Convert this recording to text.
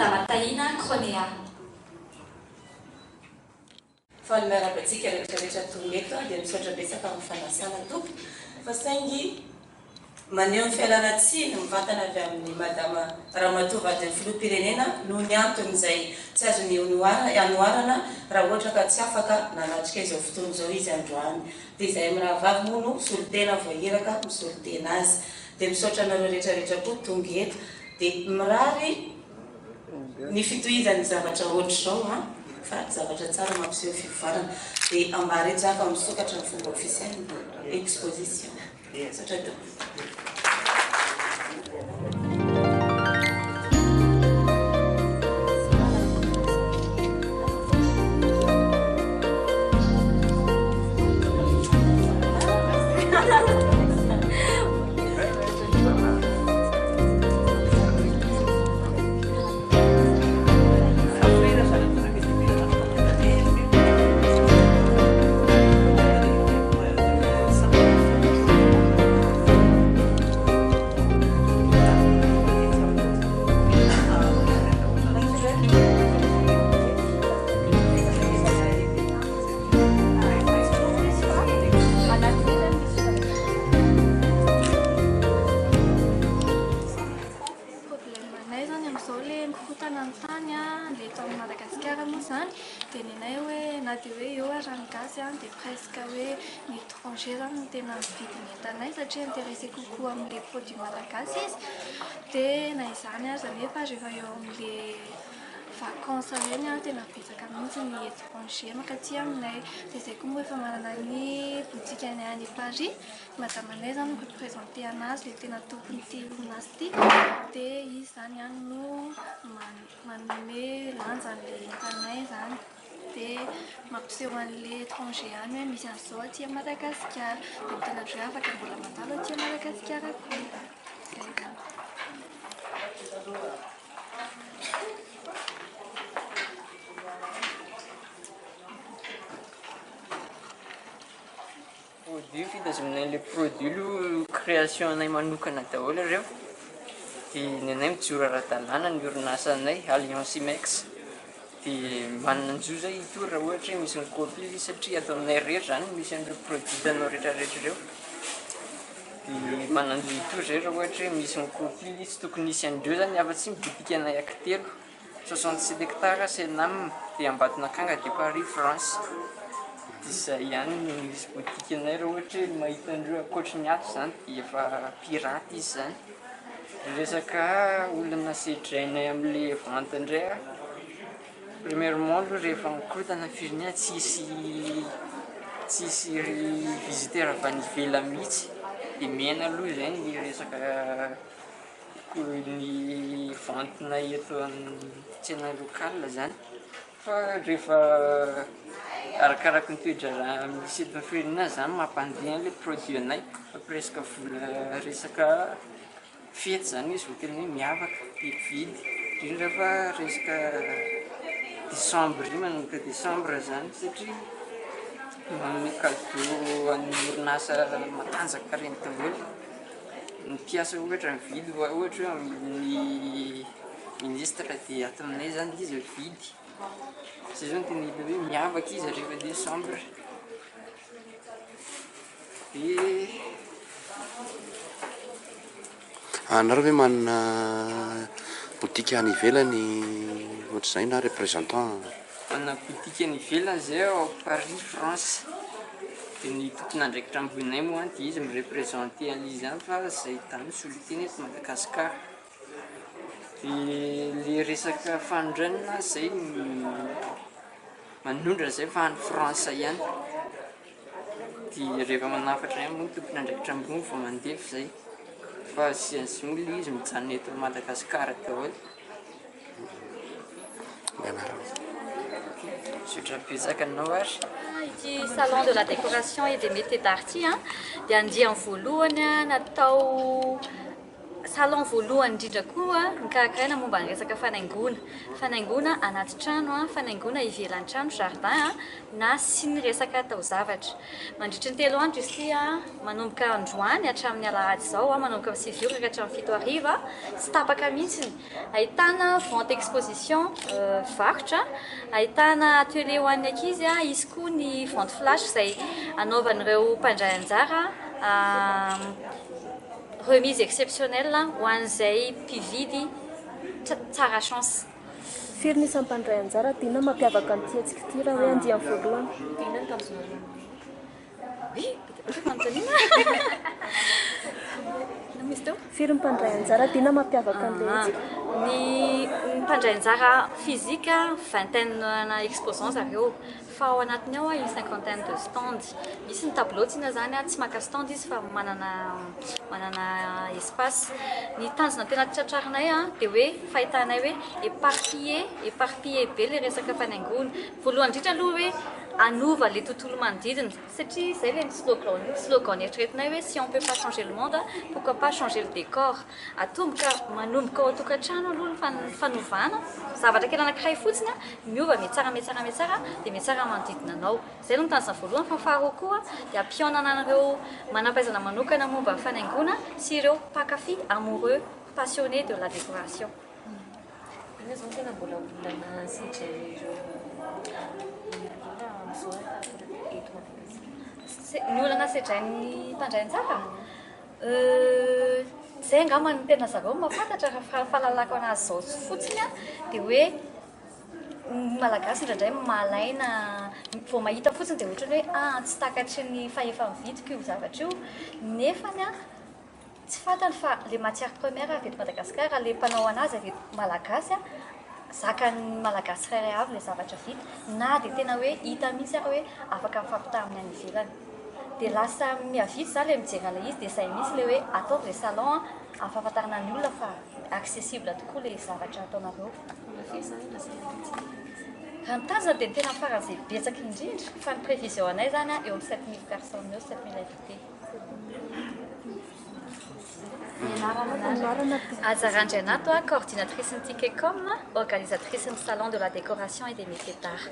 Madame Taina Cronea. Fa ny miarabantsika rehetrarehetra tonga eto dia misaotra betsaka amin'ny fanasana tompo fa saingy maneho ny fialanatsiny mivantana avy amin'ny madama Ramatoa vadin'ny filoham-pirenena noho ny antony izay tsy azony anoarana raha ohatra ka tsy afaka nanatrika izao fotoana izao izy androany. Dia izay mirahavavy moa no solitena voahiraka misolitena azy. Dia misaotra anareo rehetrarehetra koa tonga eto dia mirary ny fitohizan'ny zavatra ohatr'izao fa zavatra tsara mampiseho fivoarana dia ambaretsaka misokatra ny fomba ofisialy exposition. Misaotra tompo. Tena vidiny entanay satria intéressé kokoa amin'ilay produit malagasy izy dia na izany aza nefa rehefa eo amin'ilay vacances ireny tena betsaka mihitsy ny étranger mankaty aminay. Dia izay koa moa efa manana ny boutique any any Paris madamanay zany no représenté anazy ilay tena tompon'ity orinasy ity dia izy zany no manome lanja an'ilay entanay zany dia mampiseho an'ilay étranger any hoe misy an'izao aty Madagasikara dia mitenadreo afaka mbola mandalo aty Madagasikara koa. Produit fitazonay ilay produit création anay manokana daholo ireo dia ny anay mijoro ara-dalàna ny orinasanay Alliance Imex dia mananjo zay ito raha ohatra hoe misy ny copie satria atao aminay rehetra zany misy an'ireo produit hitanao rehetrarehetra ireo dia mananjo ito zay raha ohatra hoe misy ny copie tsy tokony hisy andreo zany afa-tsy ny boutique anay akitelo 67 hectares Senam dia Ambatonakanga dia Paris France. Izay ihany misy boutique anay raha ohatra hoe mahita andreo akoatra ny ato zany dia efa pirate izy zany. Resaka olona sedrainay amin'ilay vente indray premièrement aloha rehefa mikorotana firenena tsisy visiteur avy any ivelany mihitsy dia miaina aloha izay ny resaka ny ventenay eto amin'ny tsena lokale zany fa rehefa arakaraka ny toedrana misy eto amin'ny firenena zany mampandeha ilay produit anay fa presque vola resaka fety zany izy vao tena hoe miavaka vidy indrindra fa resaka décembre manomboka décembre zany satria manome cadeau an'ny orinasa matanjaka reny daholo ny mpiasa ohatra mividy ohatra hoe amin'ny ministre dia ato aminay zany izy vidy zay zao no tena hita hoe miavaka izy rehefa décembre dia anareo hoe manana boutique any ivelany ohatr'izay na représentant? Manana boutique any ivelany zay ao Paris France dia ny tompon'andraikitra ambonay moa dia izy mirepresenté an'izy zany fa zay tany soliteny eto Madagasikara. Dia le resaka fanondranana zay manondra zay fa any France ihany dia rehefa manafatra ihany moa ny tompon'andraikitra ambony vao mandefa zay fa sy moa izy mijanona eto Madagasikara daholo. Ity salon de la décoration et des métiers d'art dia andiany voalohany natao salon voalohany indrindra koa nikarakarana momba ny resaka fanaingona anaty trano fanaingona ivelan'ny trano jardin na sy ny resaka taozavatra mandritry ny 3 andro izy ity manomboka androany hatramin'ny alahady zao manomboka 7 ora hatramin'ny 7 hariva sy tapaka mihitsiny ahitana vente exposition varotra ahitana atelier ho an'ny ankizy izy koa ny vente flash izay anaovan'ireo mpandray anjara remise exceptionnelle ho an'izay mpividy tsara chance. Firy ny sampandray anjara tiana mampiavaka an'ity antsika ity raha hoe andiany voalohany. Tiana ny tanjona. Oui, manontaniana. Misy teo? Firy ny mpandray anjara tiana mampiavaka an'ilay ny mpandray anjara fizika vingtaine na exposants zareo fa ao anatiny ao une cinquantaine de stands misy ny tableau tiana zany tsy maka stand izy fa manana espace ny tanjona tena tratrarinay dia hoe fahitanay hoe éparpillé be le resaka fanaingona voalohany indrindra aloha hoe anova les tontolo manodidina satria izay le slogan eritreretinay hoe si on peut pas changer le monde pourquoi pas changer le décor atomboka manomboka ao tokantrano aloha ny fanovana zavatra kely anankiray fotsiny miova mihatsara dia mihatsara manodidina anao izay no tanjona voalohany fa faharoa koa dia ampionana anareo manampaizana manokana momba ny fanaingona sy ireo mpakafy amoureux passionnés de la décoration. Ina zao tena mbola olona sitraireo ny olana sedrain'ny mpandray anjara zay angamba ny tena zareo mahafantatra raha fahalalako anazy zao fotsiny dia hoe malagasy indraindray malaina vao mahita fotsiny dia ohatrany hoe tsy takatry ny fahefa mividiko io zavatra io nefany tsy fantany fa le matière première avy eto Madagasikara le mpanao anazy avy eto malagasy zakany malagasy iray avy le zavatra vita na dia tena hoe hita mihitsy ary hoe afaka mifampitaha amin'ny any ivelany dia lasa mihavitsy zany le mijery an'ilay izy dia izay mihitsy le hoe atao le salon afahafantarana ny olona fa accessible tokoa le zavatra ataonareo. Raha ny tanjona dia tena faran'izay betsaka indrindra fa ny prévision anay zany eo amin'ny 7000 personnes eo 7000 invités. Azarandry Anato, coordinatrice ny Tikecom, organisatrice ny salon de la décoration et des métiers d'art.